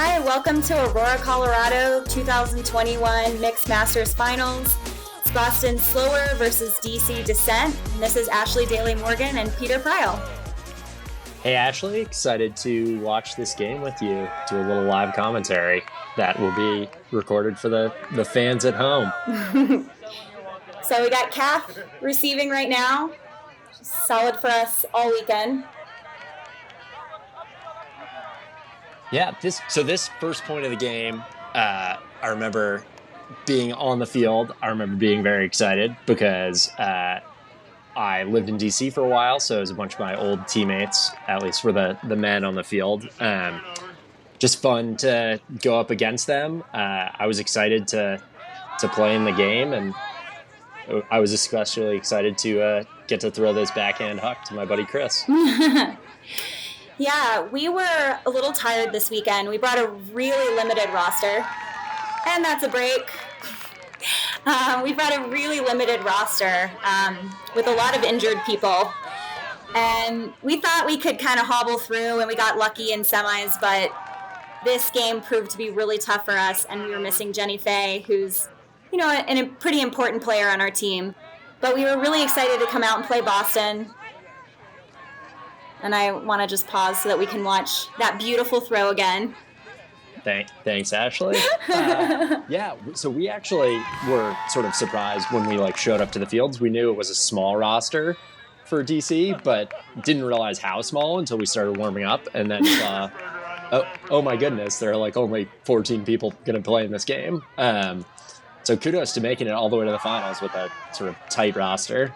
Hi, welcome to Aurora, Colorado 2021 Mixed Masters Finals. It's Boston Slower versus DC Descent. And this is Ashley Daly Morgan and Peter Pryl. Hey Ashley, excited to watch this game with you. Do a little live commentary that will be recorded for the fans at home. So we got Kath receiving right now. She's solid for us all weekend. Yeah, this first point of the game, I remember being on the field. I remember being very excited because I lived in DC for a while, so it was a bunch of my old teammates, at least for the men on the field. Just fun to go up against them. I was excited to play in the game, and I was especially excited to get to throw this backhand huck to my buddy Chris. Yeah, we were a little tired this weekend. We brought a really limited roster, and that's a break. We brought a really limited roster with a lot of injured people, and we thought we could kind of hobble through, and we got lucky in semis, but this game proved to be really tough for us, and we were missing Jenny Fay, who's, a pretty important player on our team. But we were really excited to come out and play Boston. And I want to just pause so that we can watch that beautiful throw again. Thanks, Ashley. Yeah, so we actually were sort of surprised when we showed up to the fields. We knew it was a small roster for DC, but didn't realize how small until we started warming up, and then saw, oh my goodness, there are only 14 people going to play in this game. So kudos to making it all the way to the finals with a sort of tight roster.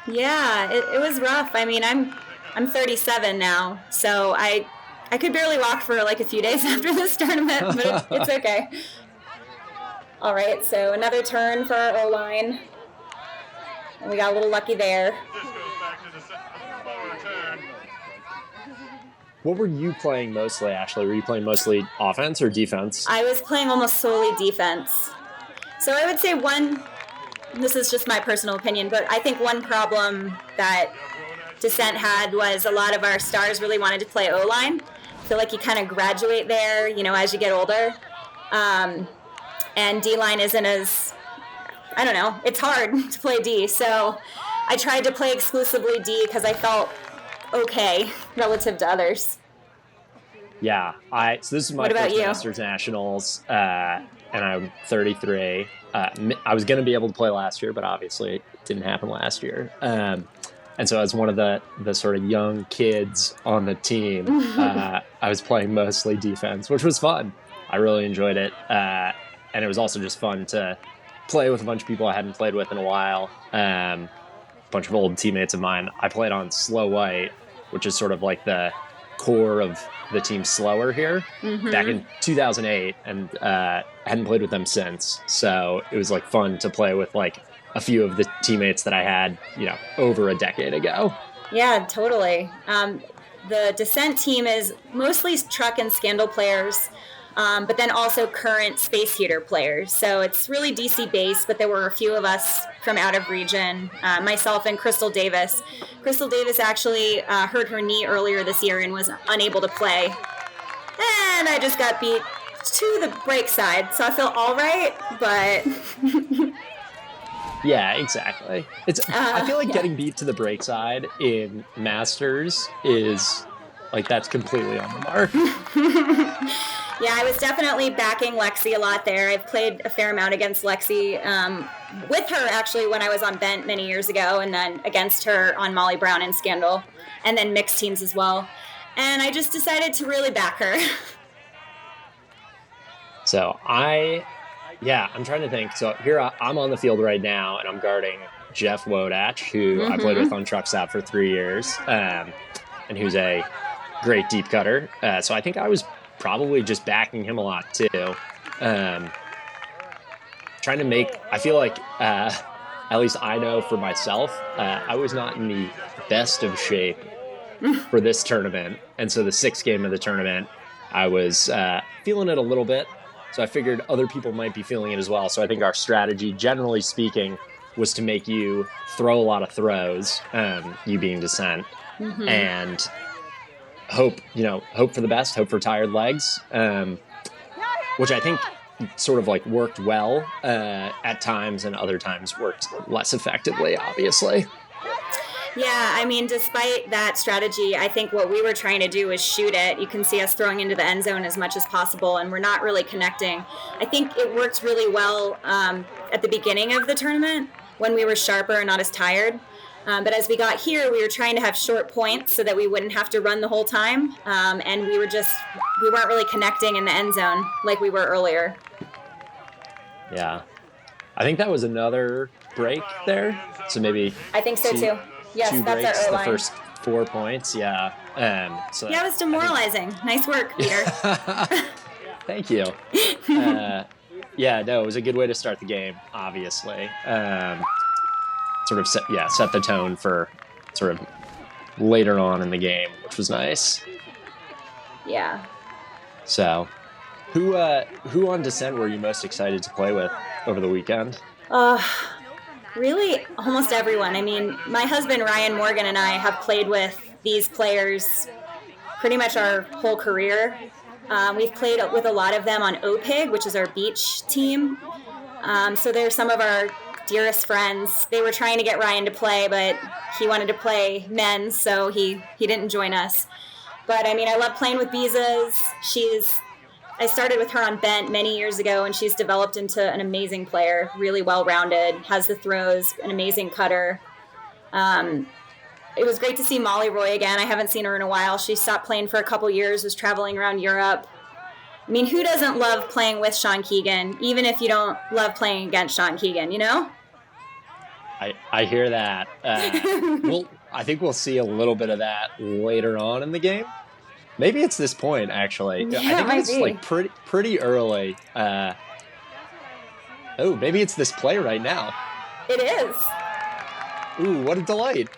Yeah, it was rough. I mean, I'm 37 now, so I could barely walk for a few days after this tournament, but it's okay. All right, so another turn for our O-line. And we got a little lucky there. What were you playing mostly, Ashley? Were you playing mostly offense or defense? I was playing almost solely defense. So I would say this is just my personal opinion, but I think one problem that Descent had was a lot of our stars really wanted to play O-line. I feel like you kind of graduate there, as you get older. And D-line isn't as, I don't know, it's hard to play D. So I tried to play exclusively D because I felt okay relative to others. Yeah, so this is my first Masters Nationals, and I'm 33. I was going to be able to play last year, but obviously it didn't happen last year. And so as one of the sort of young kids on the team, I was playing mostly defense, which was fun. I really enjoyed it. And it was also just fun to play with a bunch of people I hadn't played with in a while. A bunch of old teammates of mine. I played on Slow White, which is sort of the core of the team Slower here, back in 2008, and hadn't played with them since. So it was fun to play with a few of the teammates that I had, over a decade ago. Yeah, totally. The Descent team is mostly truck and scandal players, but then also current space heater players. So it's really DC based, but there were a few of us from out of region, myself and Crystal Davis. Crystal Davis actually hurt her knee earlier this year and was unable to play. And I just got beat to the break side, so I feel all right, but... Yeah, exactly. I feel getting beat to the break side in Masters is that's completely on the mark. Yeah, I was definitely backing Lexi a lot there. I've played a fair amount against Lexi with her actually when I was on Bent many years ago, and then against her on Molly Brown and Scandal, and then mixed teams as well. And I just decided to really back her. So I'm trying to think. So here I'm on the field right now, and I'm guarding Jeff Wodach, who I played with on Truck Stop for 3 years, and who's a great deep cutter. So I think I was probably just backing him a lot too. Trying to make, I feel at least I know for myself, I was not in the best of shape for this tournament. And so the sixth game of the tournament, I was feeling it a little bit. So I figured other people might be feeling it as well. So I think our strategy, generally speaking, was to make you throw a lot of throws, you being Descent, and hope for the best, hope for tired legs. which I think sort of like worked well at times and other times worked less effectively, obviously. Yeah, I mean, despite that strategy, I think what we were trying to do was shoot it. You can see us throwing into the end zone as much as possible, and we're not really connecting. I think it worked really well at the beginning of the tournament when we were sharper and not as tired. But as we got here, we were trying to have short points so that we wouldn't have to run the whole time, and we weren't really connecting in the end zone like we were earlier. Yeah. I think that was another break there, so maybe... I think so, too. Yes, two that's breaks, our O-line. The first 4 points, yeah. So yeah, it was demoralizing. Nice work, Peter. Thank you. Yeah, no, it was a good way to start the game, obviously. Sort of set the tone for sort of later on in the game, which was nice. Yeah. So, who on Descent were you most excited to play with over the weekend? Really, almost everyone. I mean, my husband, Ryan Morgan, and I have played with these players pretty much our whole career. We've played with a lot of them on OPIG, which is our beach team. So they're some of our dearest friends. They were trying to get Ryan to play, but he wanted to play men's, so he didn't join us. But, I mean, I love playing with Bizas. I started with her on Bent many years ago, and she's developed into an amazing player, really well-rounded, has the throws, an amazing cutter. It was great to see Molly Roy again. I haven't seen her in a while. She stopped playing for a couple years, was traveling around Europe. I mean, who doesn't love playing with Sean Keegan, even if you don't love playing against Sean Keegan, you know? I hear that. I think we'll see a little bit of that later on in the game. Maybe it's this point, actually. Yeah, I think it's like pretty early. Maybe it's this play right now. It is. Ooh, what a delight.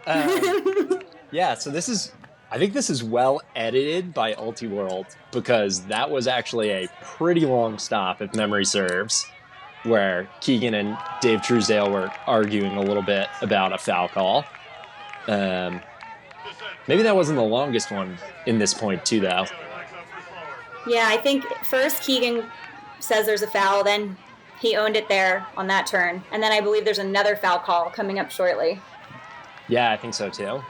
Yeah, so I think this is well edited by Ultiworld, because that was actually a pretty long stop, if memory serves, where Keegan and Dave Truesdale were arguing a little bit about a foul call. Maybe that wasn't the longest one in this point, too, though. Yeah, I think first Keegan says there's a foul, then he owned it there on that turn. And then I believe there's another foul call coming up shortly. Yeah, I think so, too.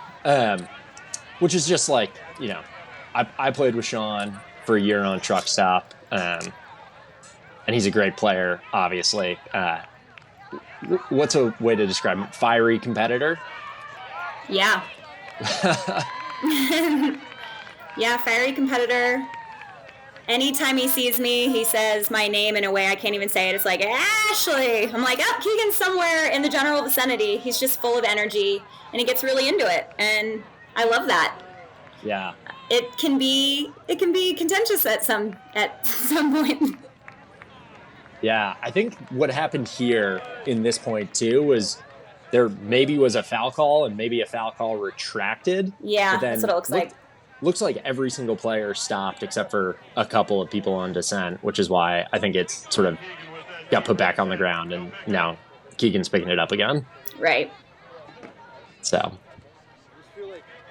Which is just like, you know, I played with Sean for a year on Truck Stop, and he's a great player, obviously. What's a way to describe him? Fiery competitor? Yeah. Yeah, fiery competitor. Anytime he sees me, he says my name in a way I can't even say it. It's like, Ashley! I'm like, oh, Keegan's somewhere in the general vicinity. He's just full of energy, and he gets really into it, and I love that. Yeah. It can be contentious at some point. Yeah, I think what happened here in this point, too, was there maybe was a foul call, and maybe a foul call retracted. Yeah, that's what it looks like. Looks like every single player stopped except for a couple of people on Descent, which is why I think it's sort of got put back on the ground, and now Keegan's picking it up again. Right. So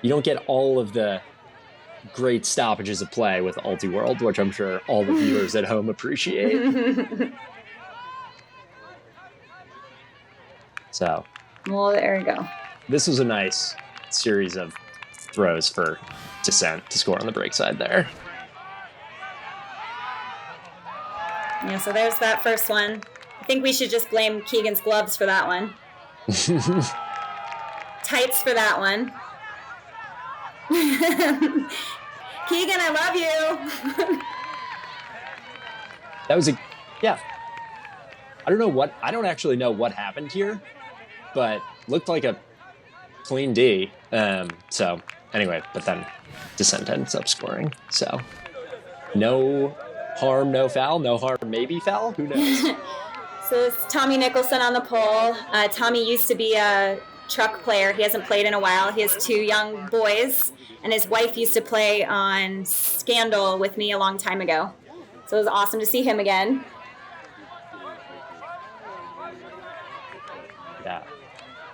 you don't get all of the great stoppages of play with Ultiworld, which I'm sure all the viewers at home appreciate. So. Well, there we go. This was a nice series of throws for Descent to score on the break side there. Yeah, so there's that first one. I think we should just blame Keegan's gloves for that one. Tights for that one. Keegan, I love you. That was yeah. I don't actually know what happened here, but looked like a clean D. So anyway, but then Descent ends up scoring. So no harm, no foul. No harm, maybe foul. Who knows? So it's Tommy Nicholson on the pole. Tommy used to be a truck player. He hasn't played in a while. He has two young boys, and his wife used to play on Scandal with me a long time ago. So it was awesome to see him again. Yeah.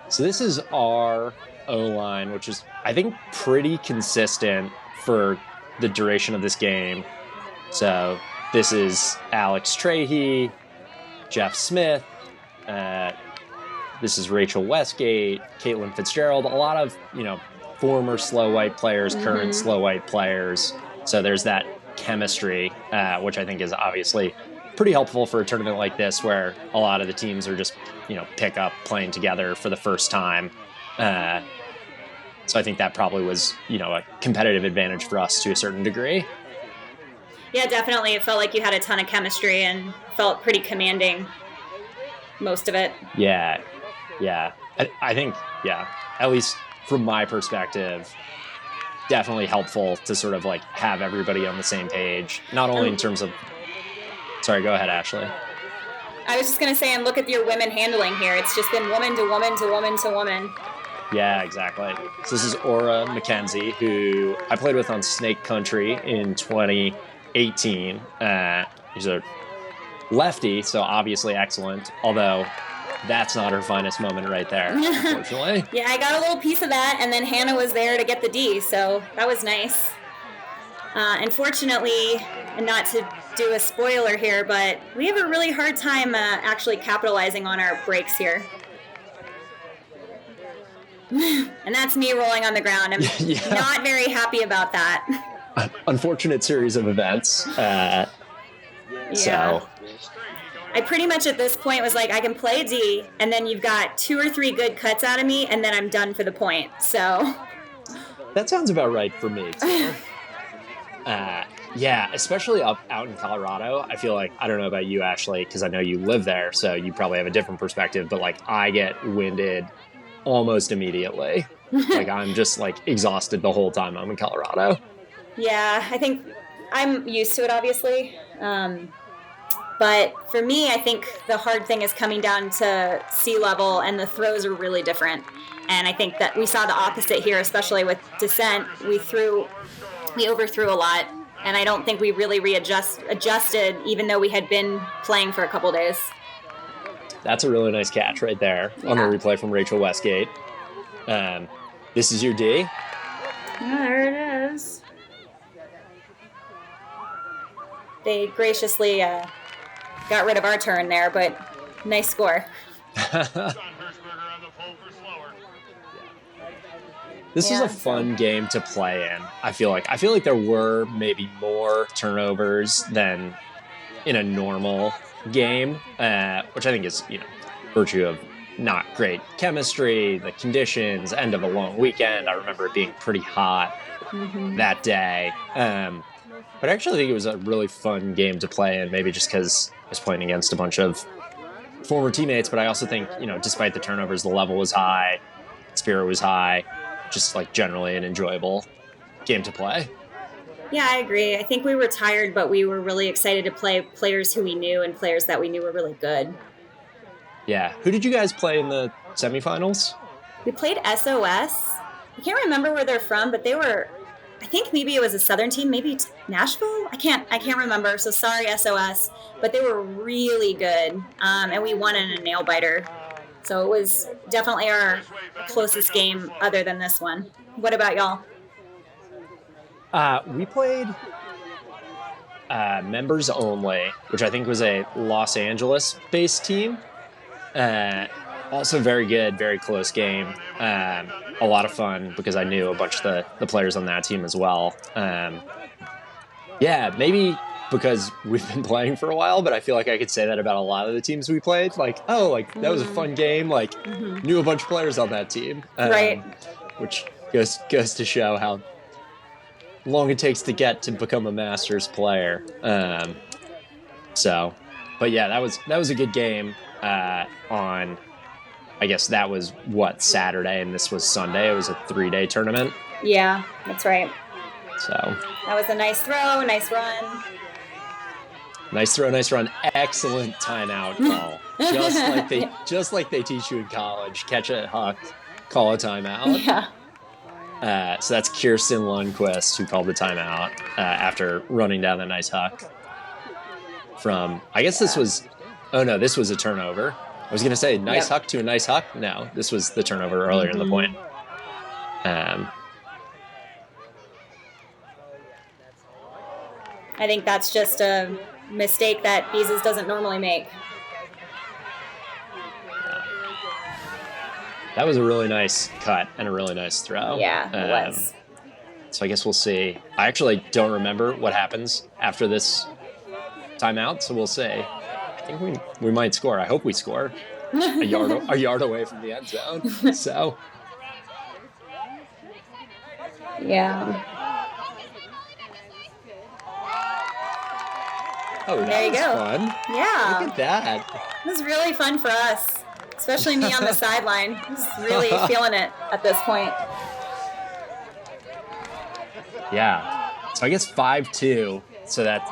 So this is our O-line, which is, I think, pretty consistent for the duration of this game. So this is Alex Trahey, Jeff Smith, this is Rachel Westgate, Caitlin Fitzgerald, a lot of, former slow white players, current slow white players. So there's that chemistry, which I think is obviously pretty helpful for a tournament like this, where a lot of the teams are just, pick up playing together for the first time. So I think that probably was, a competitive advantage for us to a certain degree. Yeah, definitely. It felt like you had a ton of chemistry and felt pretty commanding most of it. Yeah. I think, at least from my perspective, definitely helpful to sort of like have everybody on the same page, not only in terms of... Sorry, go ahead, Ashley. I was just going to say, and look at your women handling here. It's just been woman to woman to woman to woman. Yeah, exactly. So this is Aura McKenzie, who I played with on Snake Country in 2018. He's a lefty, so obviously excellent, although that's not her finest moment right there, unfortunately. Yeah, I got a little piece of that, and then Hannah was there to get the D, so that was nice. Unfortunately, and not to do a spoiler here, but we have a really hard time actually capitalizing on our breaks here. And that's me rolling on the ground. I'm not very happy about that. Unfortunate series of events. So I pretty much at this point was like, I can play D, and then you've got 2 or 3 good cuts out of me, and then I'm done for the point. So that sounds about right for me too. Especially out in Colorado. I feel like, I don't know about you, Ashley, because I know you live there, so you probably have a different perspective, but like I get winded almost immediately. Like I'm just like exhausted the whole time I'm in Colorado. Yeah, I think I'm used to it, obviously. But for me, I think the hard thing is coming down to sea level, and the throws are really different. And I think that we saw the opposite here, especially with Descent. We overthrew a lot, and I don't think we really adjusted, even though we had been playing for a couple days. That's a really nice catch right there on the replay from Rachel Westgate. This is your D. Yeah, there it is. They graciously got rid of our turn there, but nice score. This was a fun game to play in. I feel like there were maybe more turnovers than in a normal game, which I think is, virtue of not great chemistry, the conditions, end of a long weekend. I remember it being pretty hot that day. But I actually think it was a really fun game to play in, maybe just because I was playing against a bunch of former teammates, but I also think, despite the turnovers, the level was high, spirit was high, just like generally an enjoyable game to play. Yeah, I agree. I think we were tired, but we were really excited to play players who we knew and players that we knew were really good. Yeah. Who did you guys play in the semifinals? We played SOS. I can't remember where they're from, but they were, I think maybe it was a Southern team, maybe Nashville? I can't remember, so sorry, SOS. But they were really good, and we won in a nail biter. So it was definitely our closest game other than this one. What about y'all? We played members only, which I think was a Los Angeles-based team. Also very good, very close game. A lot of fun because I knew a bunch of the players on that team as well. Maybe because we've been playing for a while, but I feel like I could say that about a lot of the teams we played. That was a fun game. Knew a bunch of players on that team. Right. Which goes to show how long it takes to get to become a Masters player. But yeah, that was a good game on, I guess that was Saturday, and this was Sunday. It was a 3-day tournament. Yeah, that's right. So that was a nice throw, nice run. Nice throw, nice run. Excellent timeout call. Just like they teach you in college. Catch a huck, call a timeout. Yeah. So that's Kirsten Lundquist who called the timeout after running down the nice huck from, I guess this was a turnover. I was going to say nice huck to a nice huck. No, this was the turnover earlier in the point. I think that's just a mistake that Beezus doesn't normally make. That was a really nice cut and a really nice throw. Yeah, it was. So I guess we'll see. I actually don't remember what happens after this timeout, so we'll see. I think we might score. I hope we score. a yard away from the end zone. So yeah. Oh, there you go. Fun. Yeah. Look at that. It was really fun for us, especially me on the sideline. I was really feeling it at this point. Yeah. So I guess 5-2. So that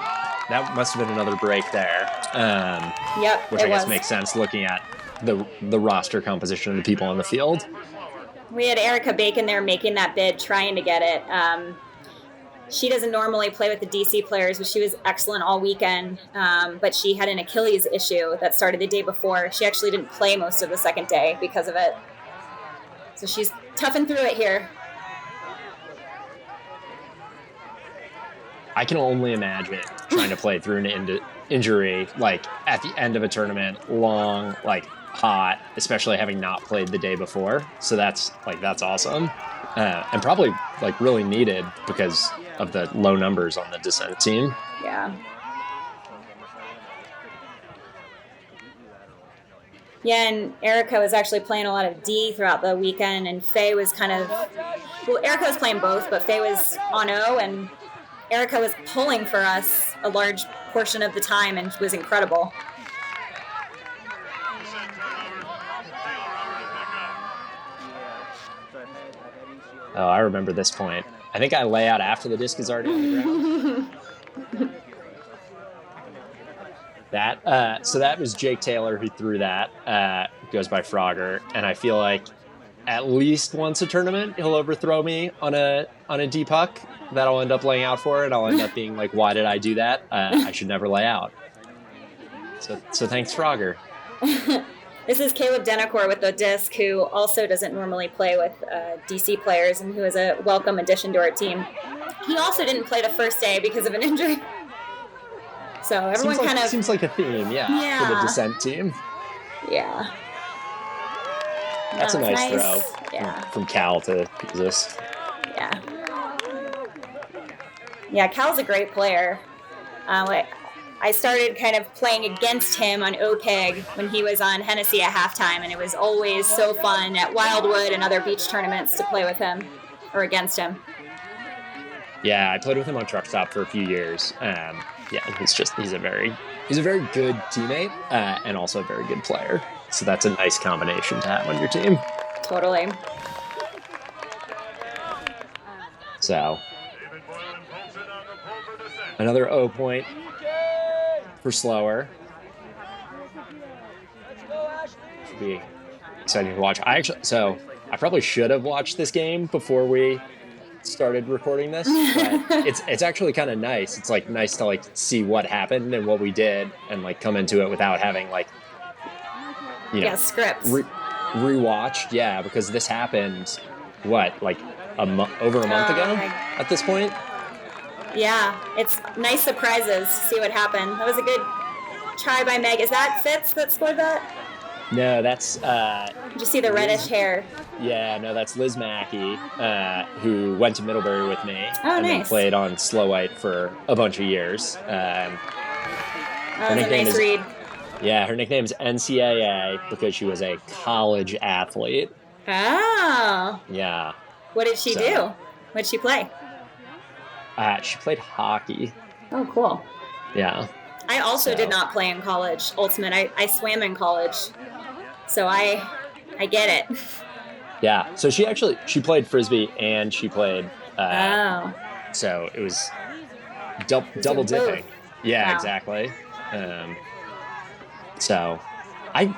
must have been another break there. Yep. Which I guess makes sense looking at the roster composition of the people on the field. We had Erica Bacon there making that bid, trying to get it. She doesn't normally play with the DC players, but she was excellent all weekend. But she had an Achilles issue that started the day before. She actually didn't play most of the second day because of it. So she's toughing through it here. I can only imagine trying to play through an injury, like at the end of a tournament, long, like hot, especially having not played the day before. So that's awesome. And probably like really needed because of the low numbers on the descent team. Yeah. Yeah, and Erica was actually playing a lot of D throughout the weekend, and Faye was Erica was playing both, but Faye was on O, and Erica was pulling for us a large portion of the time, and was incredible. Oh, I remember this point. I think I lay out after the disc is already on the ground. So that was Jake Taylor who threw that. Goes by Frogger, and I feel like at least once a tournament he'll overthrow me on a D puck that I'll end up laying out for, and I'll end up being like, why did I do that? I should never lay out. So thanks, Frogger. This is Caleb Denacor with the disc, who also doesn't normally play with DC players and who is a welcome addition to our team. He also didn't play the first day because of an injury. So everyone seems like a theme, for the descent team. Yeah. That's a nice throw. Yeah. From Cal to Beezus. Yeah. Yeah, Cal's a great player. I started kind of playing against him on OPEG when he was on Hennessy at halftime, and it was always so fun at Wildwood and other beach tournaments to play with him or against him. Yeah, I played with him on Truck Stop for a few years. He's a very good teammate and also a very good player. So that's a nice combination to have on your team. Totally. So another O point for Slower. Should be exciting to watch. I probably should have watched this game before we started recording this, but it's actually kind of nice. It's like nice to like see what happened and what we did and like come into it without having like scripts rewatched. Because this happened like over a month ago at this point. Yeah, it's nice surprises to see what happened. That was a good try by Meg. Is that Fitz that scored that? No, that's Did you see the reddish hair? Yeah, no, that's Liz Mackey, who went to Middlebury with me and then played on Slow White for a bunch of years. That was a nice read. Yeah, her nickname is NCAA because she was a college athlete. Oh. Yeah. What did she do? What did she play? She played hockey. Oh, cool. Yeah. I also did not play in college, Ultimate. I swam in college. So I get it. Yeah. So she played Frisbee and she played... So it was double dipping. Yeah, wow. Exactly. So I'm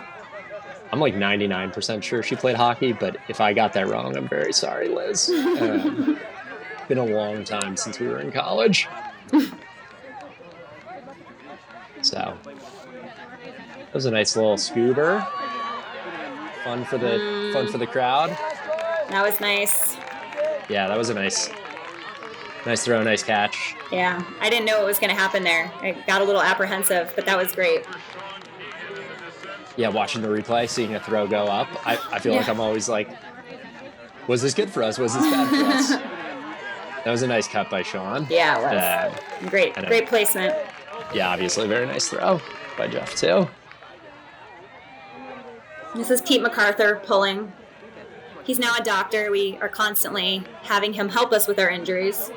like 99% sure she played hockey, but if I got that wrong, I'm very sorry, Liz. Been a long time since we were in college. So that was a nice little scuba. Fun for the crowd. That was nice. Yeah, that was a nice Nice throw, nice catch. Yeah, I didn't know what was going to happen there. I got a little apprehensive, but that was great. Yeah, watching the replay, seeing a throw go up, I feel like I'm always like, was this good for us? Was this bad for us? That was a nice cut by Sean. Yeah, it was. Great placement. Yeah, obviously, very nice throw by Jeff, too. This is Pete MacArthur pulling. He's now a doctor. We are constantly having him help us with our injuries.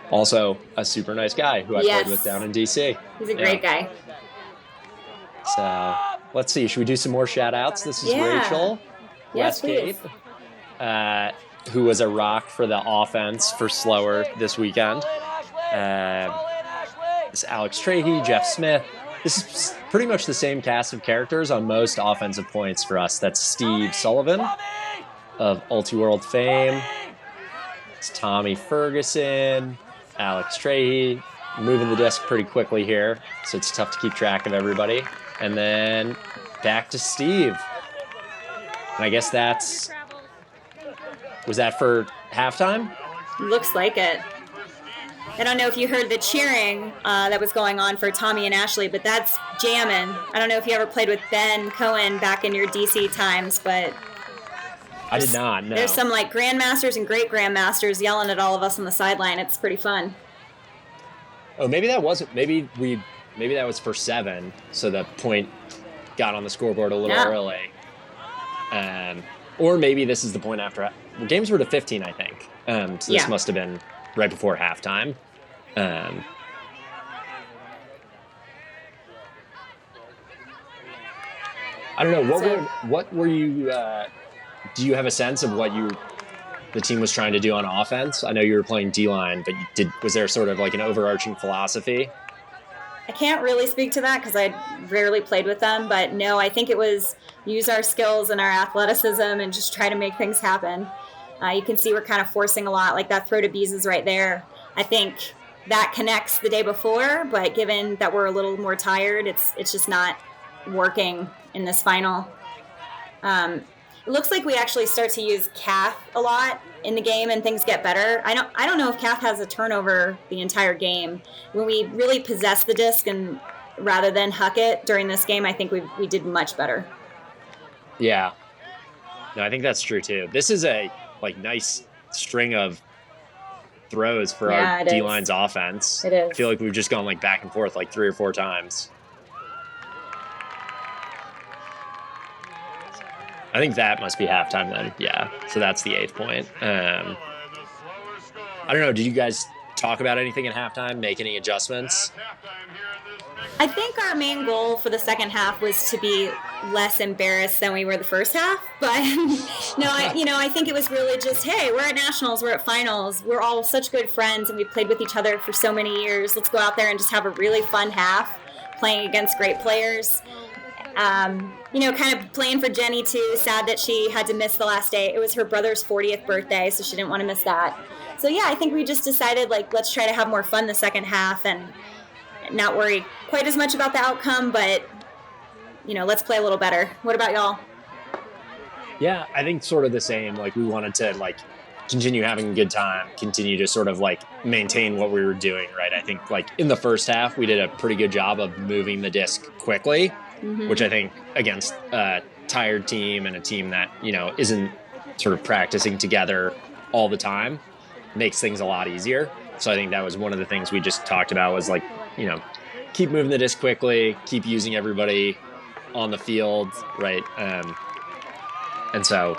Also, a super nice guy who I played with down in DC. He's a great guy. So, let's see. Should we do some more shout-outs? This is Rachel Westgate, who was a rock for the offense for Slower this weekend. This Alex Trahey, Jeff Smith. This is pretty much the same cast of characters on most offensive points for us. That's Steve Sullivan of Ultiworld fame. It's Tommy Ferguson, Alex Trahey, moving the disc pretty quickly here, so it's tough to keep track of everybody. And then back to Steve. And I guess was that for halftime? Looks like it. I don't know if you heard the cheering that was going on for Tommy and Ashley, but that's jamming. I don't know if you ever played with Ben Cohen back in your DC times, but I did not, no. There's some like grandmasters and great grandmasters yelling at all of us on the sideline. It's pretty fun. Oh, maybe that wasn't. Maybe that was for 7, so the point got on the scoreboard a little early. Or maybe this is the point after. Games were to 15, I think. So this must have been right before halftime. I don't know. What were you? Do you have a sense of what the team was trying to do on offense? I know you were playing D-line, but was there sort of like an overarching philosophy? I can't really speak to that because I rarely played with them, but no, I think it was use our skills and our athleticism and just try to make things happen. You can see we're kind of forcing a lot, like that throw to Bees is right there. I think that connects the day before, but given that we're a little more tired, it's just not working in this final. It looks like we actually start to use Kath a lot in the game and things get better. I don't know if Kath has a turnover the entire game. When we really possess the disc and rather than huck it during this game, I think we did much better. Yeah. No, I think that's true too. This is a nice string of throws for our D-line's offense. It is. I feel like we've just gone back and forth 3 or 4 times. I think that must be halftime then. Yeah. So that's the 8th point. I don't know. Did you guys talk about anything at halftime? Make any adjustments? I think our main goal for the second half was to be less embarrassed than we were the first half. But no, I think it was really just, hey, we're at nationals, we're at finals, we're all such good friends, and we've played with each other for so many years. Let's go out there and just have a really fun half, playing against great players. Kind of playing for Jenny too. Sad that she had to miss the last day. It was her brother's 40th birthday, so she didn't want to miss that. So yeah, I think we just decided let's try to have more fun the second half and not worry quite as much about the outcome, but let's play a little better. What about y'all? Yeah, I think sort of the same. We wanted to continue having a good time, continue to sort of maintain what we were doing, right? I think in the first half, we did a pretty good job of moving the disc quickly, which I think against a tired team and a team that, isn't sort of practicing together all the time makes things a lot easier. So I think that was one of the things we just talked about was keep moving the disc quickly, keep using everybody on the field, right? And so,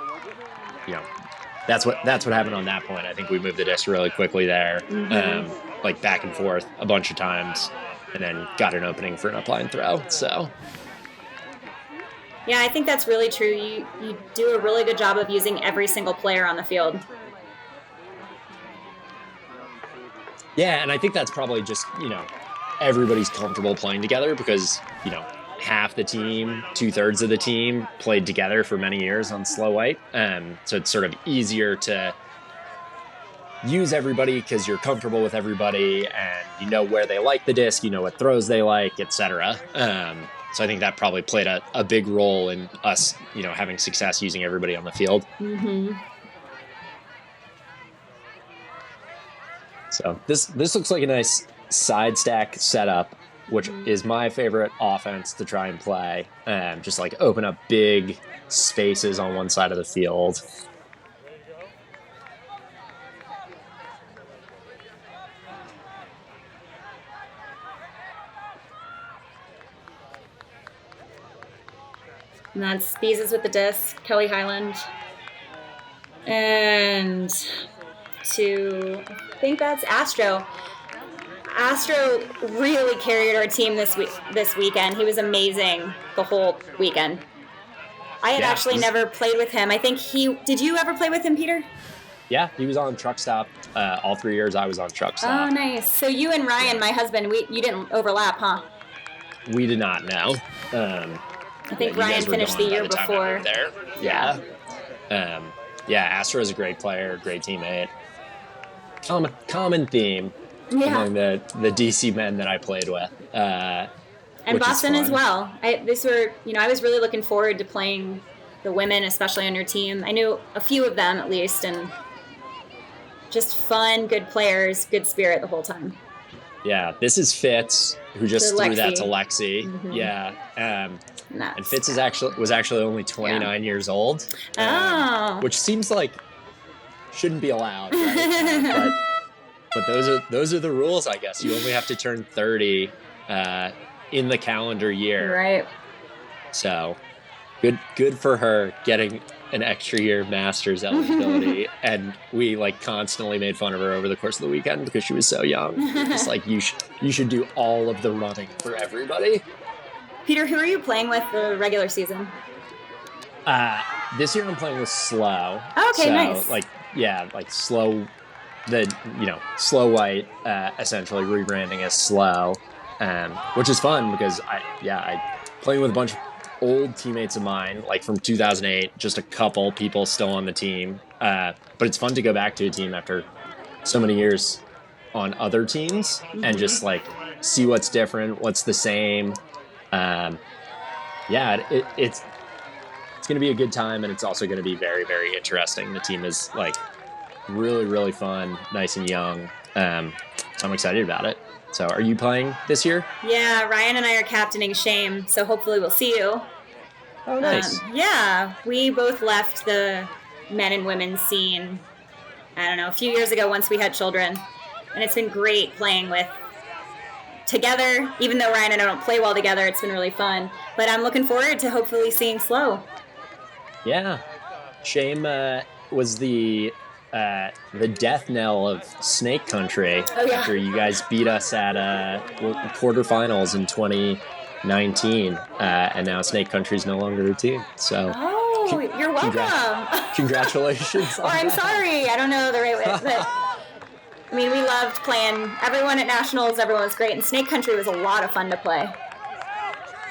that's what happened on that point. I think we moved the disc really quickly there, back and forth a bunch of times, and then got an opening for an upline throw. So, yeah, I think that's really true. You do a really good job of using every single player on the field. Yeah, and I think that's probably just everybody's comfortable playing together because half the team, 2/3 of the team played together for many years on Slow White. So it's sort of easier to use everybody because you're comfortable with everybody and you know where they like the disc, you know what throws they like, etc. So I think that probably played a big role in us, having success using everybody on the field. Mm-hmm. So this looks like a nice side stack setup, which is my favorite offense to try and play. Just like open up big spaces on one side of the field. And that's Beezus with the disc, Kelly Highland. And I think that's Astro. Astro really carried our team this weekend. He was amazing the whole weekend. I had actually never played with him. I think did you ever play with him, Peter? Yeah, he was on Truck Stop. All 3 years I was on Truck Stop. Oh, nice. So you and Ryan, my husband, you didn't overlap, huh? We did not know. I think Ryan finished the year before. There. Yeah. Astro's a great player, great teammate. Common theme among the DC men that I played with. And Boston as well. I was really looking forward to playing the women, especially on your team. I knew a few of them at least, and just fun, good players, good spirit the whole time. Yeah, this is Fitz, who just threw that to Lexi. Mm-hmm. Yeah. And Fitz was actually only 29 years old. Which seems like shouldn't be allowed, right? but those are the rules, I guess. You only have to turn 30 in the calendar year. Right. So good for her getting an extra year of Masters eligibility. And we constantly made fun of her over the course of the weekend because she was so young. It's like you should do all of the running for everybody. Peter, who are you playing with the regular season? This year I'm playing with Slow. Oh, okay, nice. Slow, Slow White, essentially rebranding as Slow, which is fun because I playing with a bunch of old teammates of mine, like from 2008, just a couple people still on the team. But it's fun to go back to a team after so many years on other teams and just see what's different, what's the same. It's going to be a good time, and it's also going to be very, very interesting. The team is really, really fun, nice and young. So I'm excited about it. So are you playing this year? Yeah, Ryan and I are captaining Shame, so hopefully we'll see you. Oh, nice. We both left the men and women's scene, I don't know, a few years ago once we had children. And it's been great playing together. Even though Ryan and I don't play well together, it's been really fun. But I'm looking forward to hopefully seeing Slow. Yeah. Shame was the death knell of Snake Country after you guys beat us at quarterfinals in 2019, and now Snake Country is no longer a team. So, you're welcome. Congratulations. I'm sorry, I don't know the right way. But, we loved playing. Everyone at Nationals, everyone was great, and Snake Country was a lot of fun to play.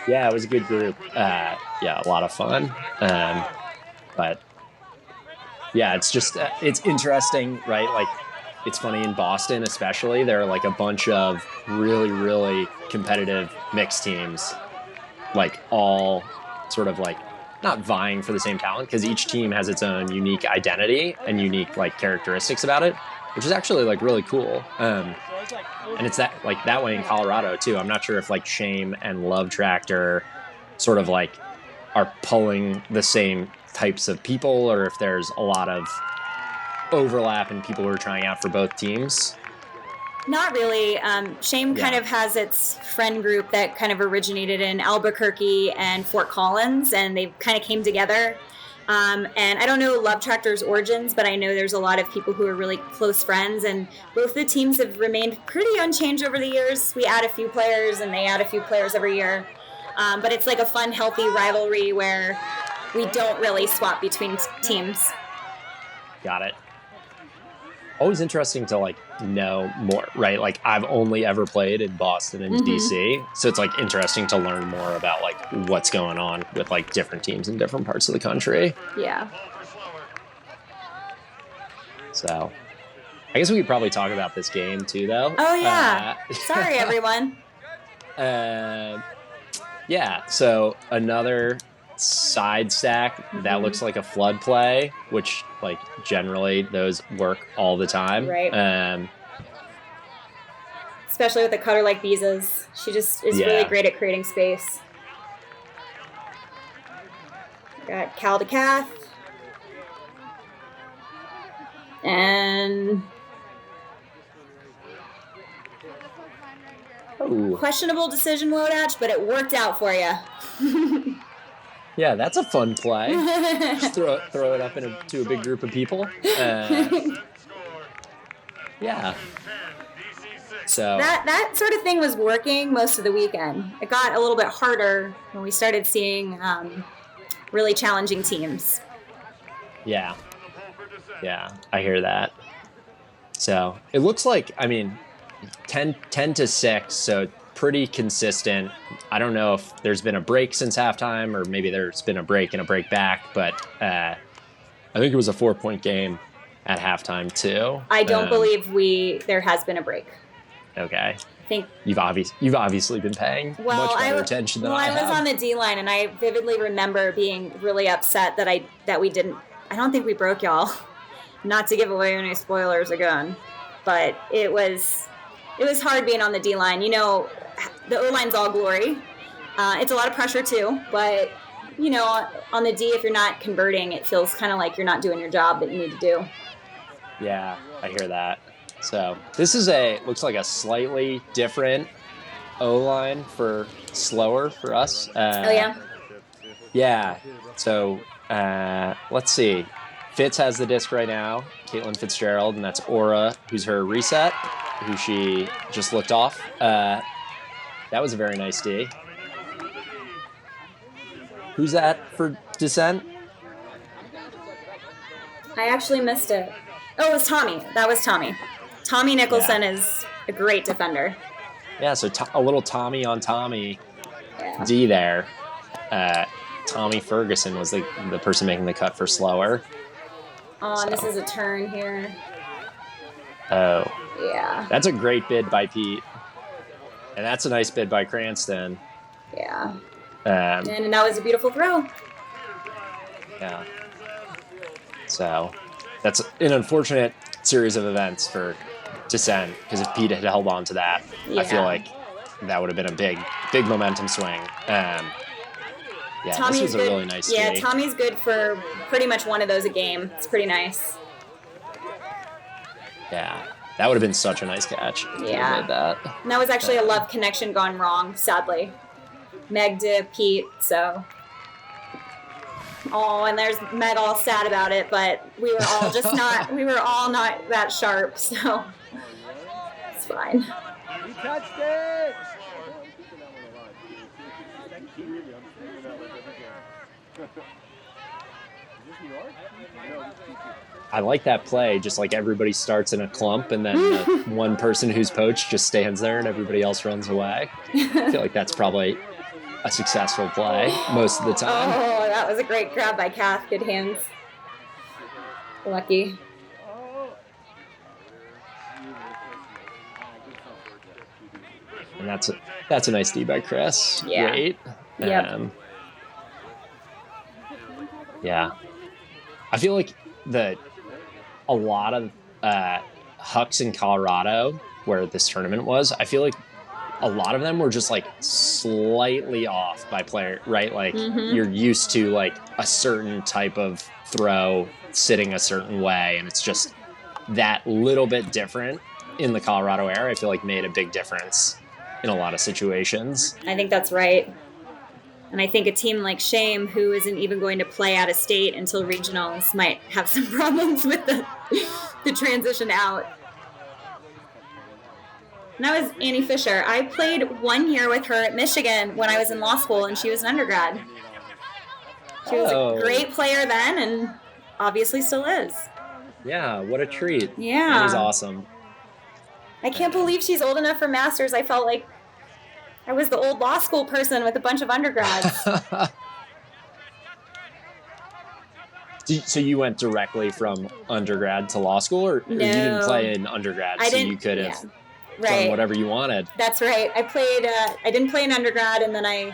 Yeah, it was a good group. A lot of fun. But yeah, it's just it's interesting, right? It's funny in Boston, especially. There are a bunch of really, really competitive mixed teams, all sort of not vying for the same talent, because each team has its own unique identity and unique characteristics about it, which is actually really cool. And it's that way in Colorado too. I'm not sure if Shame and Love Tractor sort of are pulling the same types of people, or if there's a lot of overlap in people who are trying out for both teams. Not really. Shame kind of has its friend group that kind of originated in Albuquerque and Fort Collins, and they kind of came together. And I don't know Love Tractor's origins, but I know there's a lot of people who are really close friends, and both the teams have remained pretty unchanged over the years. We add a few players, and they add a few players every year. But it's a fun, healthy rivalry where we don't really swap between teams. Got it. Always interesting to know more, right? I've only ever played in Boston and DC, so it's interesting to learn more about what's going on with different teams in different parts of the country. Yeah. So I guess we could probably talk about this game too, though. Oh yeah. Sorry, everyone. So another side stack that looks like a flood play, which generally those work all the time. Right. especially with a cutter like Beezus. She just is really great at creating space. Got Cal to Cath. And questionable decision, Wodach, but it worked out for you. Yeah, that's a fun play. Just throw it up into a big group of people. Yeah. So that sort of thing was working most of the weekend. It got a little bit harder when we started seeing really challenging teams. Yeah, I hear that. So it looks like, 10 to 6, so pretty consistent. I don't know if there's been a break since halftime, or maybe there's been a break and a break back, but I think it was a 4-point game at halftime too. I don't believe there has been a break. Okay. I think you've obviously been paying much better attention than I have. I was on the D line, and I vividly remember being really upset that we didn't. I don't think we broke y'all. Not to give away any spoilers again, but it was hard being on the D line. You know, the O line's all glory. It's a lot of pressure too, but you know, on the D, if you're not converting, it feels kind of like you're not doing your job that you need to do. Yeah, I hear that. So this is looks like a slightly different O-line for slower for us. Oh, yeah? Yeah. So let's see. Fitz has the disc right now, Caitlin Fitzgerald, and that's Aura, who's her reset, who she just looked off. That was a very nice D. Who's that for Descent? I actually missed it. Oh, it was Tommy. That was Tommy. Tommy Nicholson is a great defender. Yeah, so a little Tommy on Tommy D there. Tommy Ferguson was the person making the cut for slower. Oh, and this is a turn here. Oh. Yeah. That's a great bid by Pete. And that's a nice bid by Cranston. Yeah. And that was a beautiful throw. Yeah. So that's an unfortunate series of events for Descent, because if Pete had held on to that, I feel like that would have been a big momentum swing. This was a really nice Yeah, D. Tommy's good for pretty much one of those a game. It's pretty nice. Yeah, that would have been such a nice catch. Yeah. Made that. And that was actually a love connection gone wrong, sadly. Meg to Pete, so. Oh, and there's Meg all sad about it, but we were all not that sharp, so it's fine. You touched it! I like that play, just like everybody starts in a clump and then the one person who's poached just stands there and everybody else runs away. I feel like that's probably a successful play most of the time. Oh, that was a great grab by Kath. Good hands. Lucky. And that's a nice D by Chris. Yeah. Great. Yep. Yeah. I feel like a lot of Hucks in Colorado, where this tournament was, I feel like a lot of them were just like slightly off by player, right? Like you're used to like a certain type of throw sitting a certain way, and it's just that little bit different in the Colorado era, I feel like made a big difference in a lot of situations. I think that's right. And I think a team like Shame, who isn't even going to play out of state until regionals, might have some problems with the transition out. And that was Annie Fisher. I played 1 year with her at Michigan when I was in law school, and she was an undergrad. She was a great player then, and obviously still is. Yeah, what a treat. Yeah. Annie's awesome. I can't believe she's old enough for masters. I felt like I was the old law school person with a bunch of undergrads. So you went directly from undergrad to law school, or you didn't play in undergrad, so you could have done whatever you wanted? That's right. I didn't play in undergrad, and then I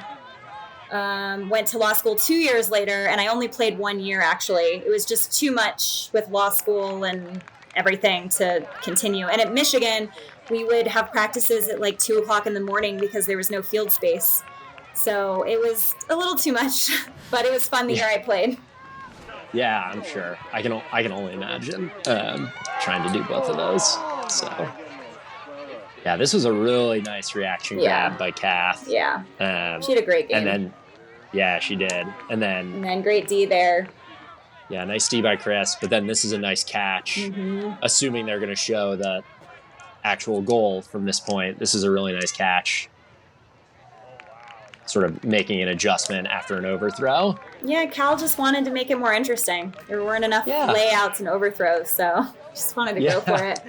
went to law school 2 years later, and I only played 1 year, actually. It was just too much with law school, and everything to continue. And at Michigan, we would have practices at like 2:00 in the morning because there was no field space. So it was a little too much, but it was fun the year I played. Yeah, I'm sure. I can only imagine trying to do both of those. So, yeah, this was a really nice reaction grab by Kath. Yeah, she had a great game. And then, yeah, she did. And then great D there. Yeah, nice D by Chris. But then this is a nice catch. Assuming they're going to show the actual goal from this point, this is a really nice catch. Sort of making an adjustment after an overthrow. Yeah, Cal just wanted to make it more interesting. There weren't enough layouts and overthrows, so just wanted to go for it.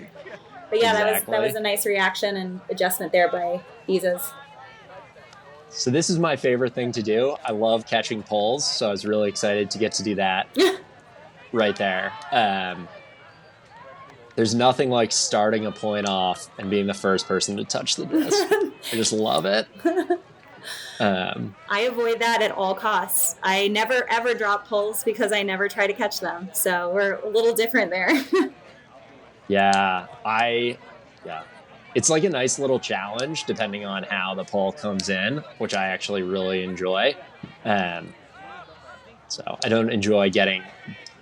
But yeah, that was a nice reaction and adjustment there by Iza's. So this is my favorite thing to do. I love catching poles, so I was really excited to get to do that right there. There's nothing like starting a point off and being the first person to touch the disc. I just love it. I avoid that at all costs. I never ever drop poles because I never try to catch them. So we're a little different there. Yeah. It's like a nice little challenge depending on how the pole comes in, which I actually really enjoy. So I don't enjoy getting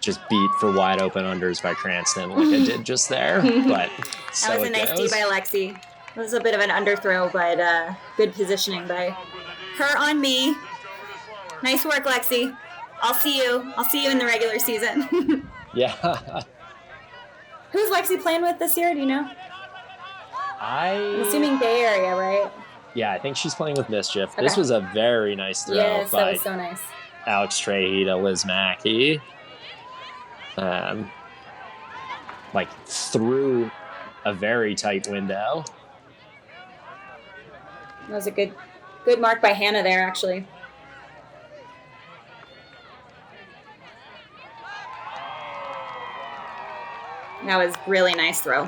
just beat for wide open unders by Cranston like I did just there. But so that was a nice D by Lexi. It was a bit of an underthrow, but good positioning by her on me. Nice work, Lexi. I'll see you in the regular season. Yeah. Who's Lexi playing with this year? Do you know? I'm assuming Bay Area, right? Yeah, I think she's playing with Mischief. Okay. This was a very nice throw yes, by that was so nice. Alex Trahey to Liz Mackey. Like through a very tight window. That was a good mark by Hannah there, actually. That was really nice throw.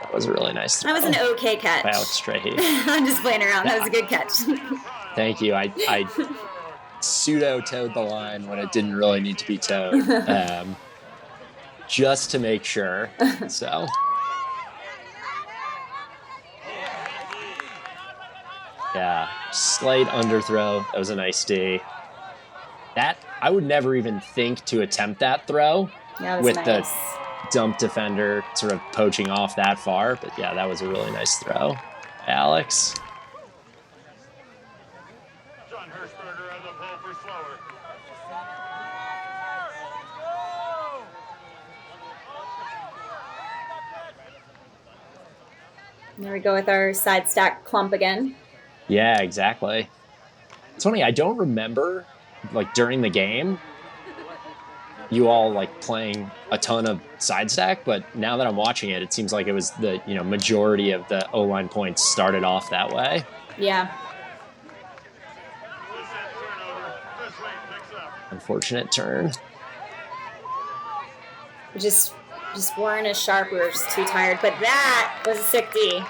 That was a really nice throw. That was an okay catch. By Alex Trahey. I'm just playing around. That was a good catch. Thank you. I pseudo-towed the line when it didn't really need to be towed. Just to make sure. So... Yeah, slight underthrow. That was a nice D. That I would never even think to attempt that throw with nice. The dump defender sort of poaching off that far. But yeah, that was a really nice throw. Alex. There we go with our side stack clump again. Yeah, exactly. It's funny, I don't remember, like, during the game, you all, like, playing a ton of side stack, but now that I'm watching it, it seems like it was the, majority of the O-line points started off that way. Yeah. Unfortunate turn. We just weren't as sharp. We were just too tired, but that was a sick D.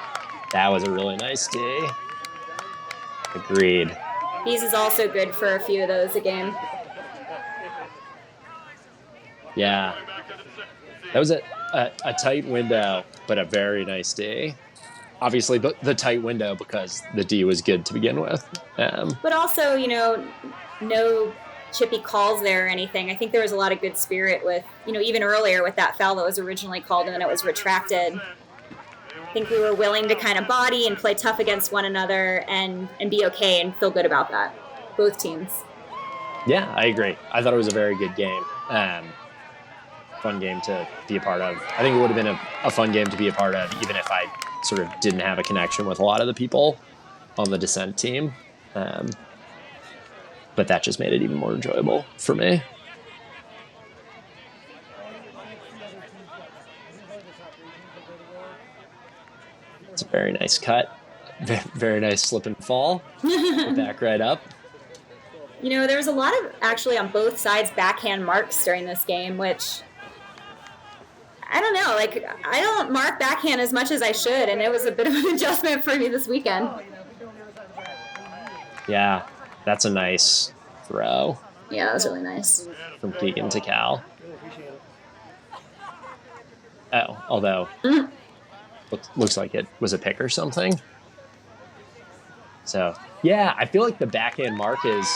That was a really nice D. Agreed. These is also good for a few of those a game. Yeah. That was a tight window, but a very nice D. Obviously, the tight window because the D was good to begin with. But also, no chippy calls there or anything. I think there was a lot of good spirit with, even earlier with that foul that was originally called and then it was retracted. I think we were willing to kind of body and play tough against one another and be okay and feel good about that. Both teams. Yeah, I agree. I thought it was a very good game. Fun game to be a part of. I think it would have been a fun game to be a part of, even if I sort of didn't have a connection with a lot of the people on the Descent team. But that just made it even more enjoyable for me. It's a very nice cut. Very nice slip and fall. Back right up. There was a lot of, actually, on both sides, backhand marks during this game, which, I don't know, I don't mark backhand as much as I should, and it was a bit of an adjustment for me this weekend. Yeah, that's a nice throw. Yeah, that was really nice. From Keegan to Cal. although looks like it was a pick or something. So, yeah, I feel like the backhand mark is...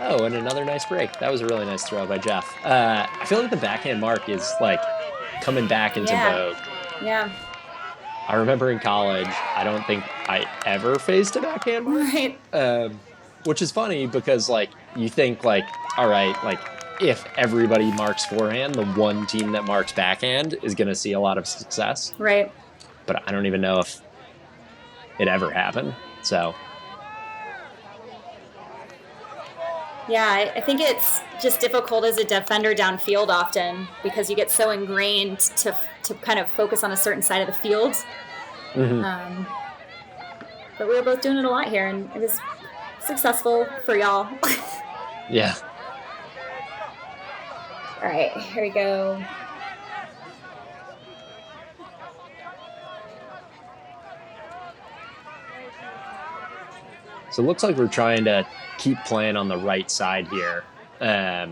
Oh, and another nice break. That was a really nice throw by Jeff. I feel like the backhand mark is, like, coming back into vogue. Yeah. I remember in college, I don't think I ever faced a backhand mark. Right. Which is funny because, like, you think, like, all right, like, if everybody marks forehand, the one team that marks backhand is going to see a lot of success. Right. But I don't even know if it ever happened. So... Yeah, I think it's just difficult as a defender downfield often because you get so ingrained to kind of focus on a certain side of the field. Mm-hmm. But we were both doing it a lot here, and it was successful for y'all. Yeah. All right, here we go. So it looks like we're trying to keep playing on the right side here, at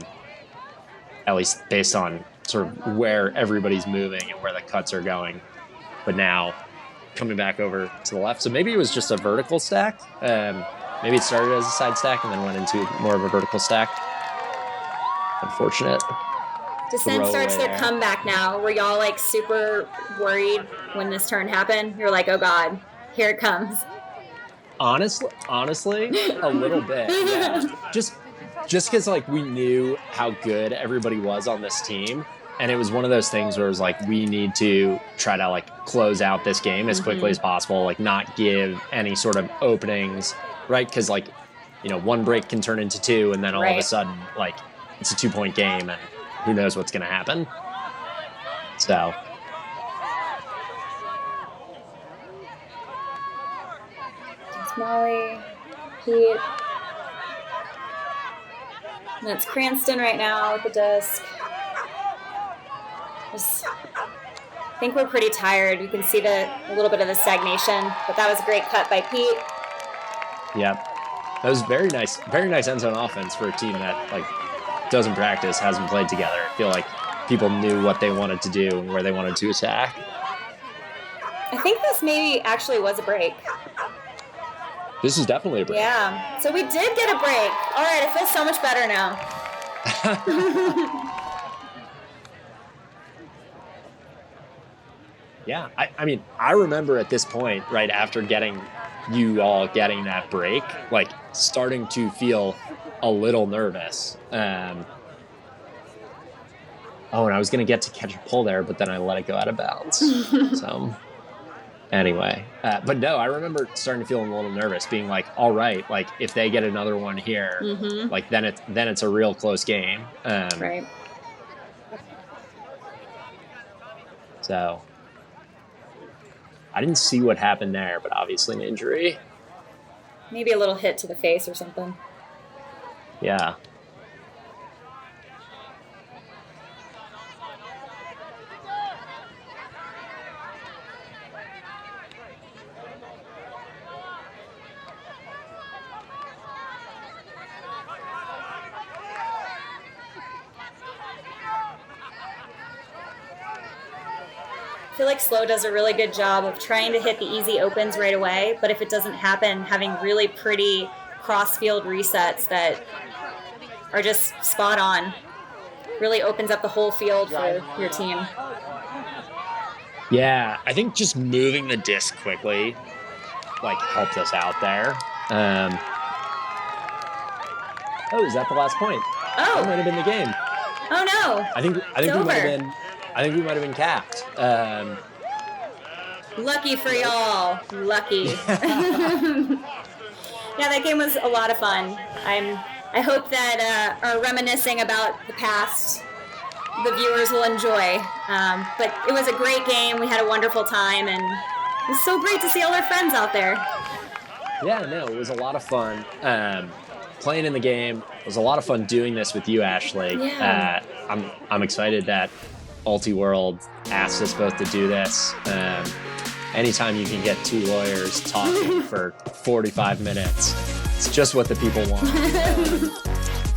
least based on sort of where everybody's moving and where the cuts are going. But now coming back over to the left. So maybe it was just a vertical stack. Maybe it started as a side stack and then went into more of a vertical stack. Unfortunate. Descent starts their comeback now. Were y'all like super worried when this turn happened? You're like, oh God, here it comes. Honestly, a little bit. Yeah. Just because like we knew how good everybody was on this team, and it was one of those things where it was like we need to try to like close out this game as quickly as possible, like not give any sort of openings, right? Because like one break can turn into two, and then all of a sudden like it's a 2-point game, and who knows what's going to happen. So. Molly, Pete, and it's Cranston right now with the disc. I think we're pretty tired. You can see a little bit of the stagnation, but that was a great cut by Pete. Yeah, that was very nice end zone offense for a team that like doesn't practice, hasn't played together. I feel like people knew what they wanted to do and where they wanted to attack. I think this maybe actually was a break. This is definitely a break. Yeah. So we did get a break. All right, I feel so much better now. Yeah. I mean, I remember at this point, right after getting that break, like starting to feel a little nervous. And I was going to get to catch a pull there, but then I let it go out of bounds. So... Anyway, but no, I remember starting to feel a little nervous, being like, all right, like if they get another one here, like then it's a real close game. Right. So I didn't see what happened there, but obviously an injury. Maybe a little hit to the face or something. Yeah. I feel like Slow does a really good job of trying to hit the easy opens right away, but if it doesn't happen, having really pretty cross-field resets that are just spot on really opens up the whole field for your team. Yeah, I think just moving the disc quickly like helped us out there. Is that the last point? Oh, that might have been the game. Oh no! I think we might have been capped. Lucky for y'all. Lucky. Yeah, that game was a lot of fun. I hope that our reminiscing about the past, the viewers will enjoy. But it was a great game. We had a wonderful time, and it was so great to see all our friends out there. Yeah, no, it was a lot of fun. Playing in the game. It was a lot of fun doing this with you, Ashley. Yeah. I'm excited that Ultiworld asked us both to do this. Anytime you can get two lawyers talking for 45 minutes, it's just what the people want.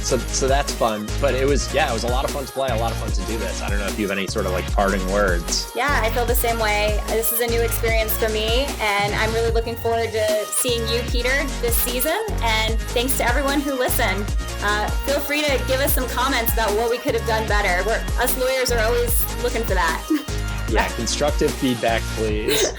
So that's fun. But it was a lot of fun to play, a lot of fun to do this. I don't know if you have any sort of like parting words. Yeah, I feel the same way. This is a new experience for me, and I'm really looking forward to seeing you, Peter, this season. And thanks to everyone who listened. Feel free to give us some comments about what we could have done better. Us lawyers are always looking for that. Yeah, constructive feedback, please.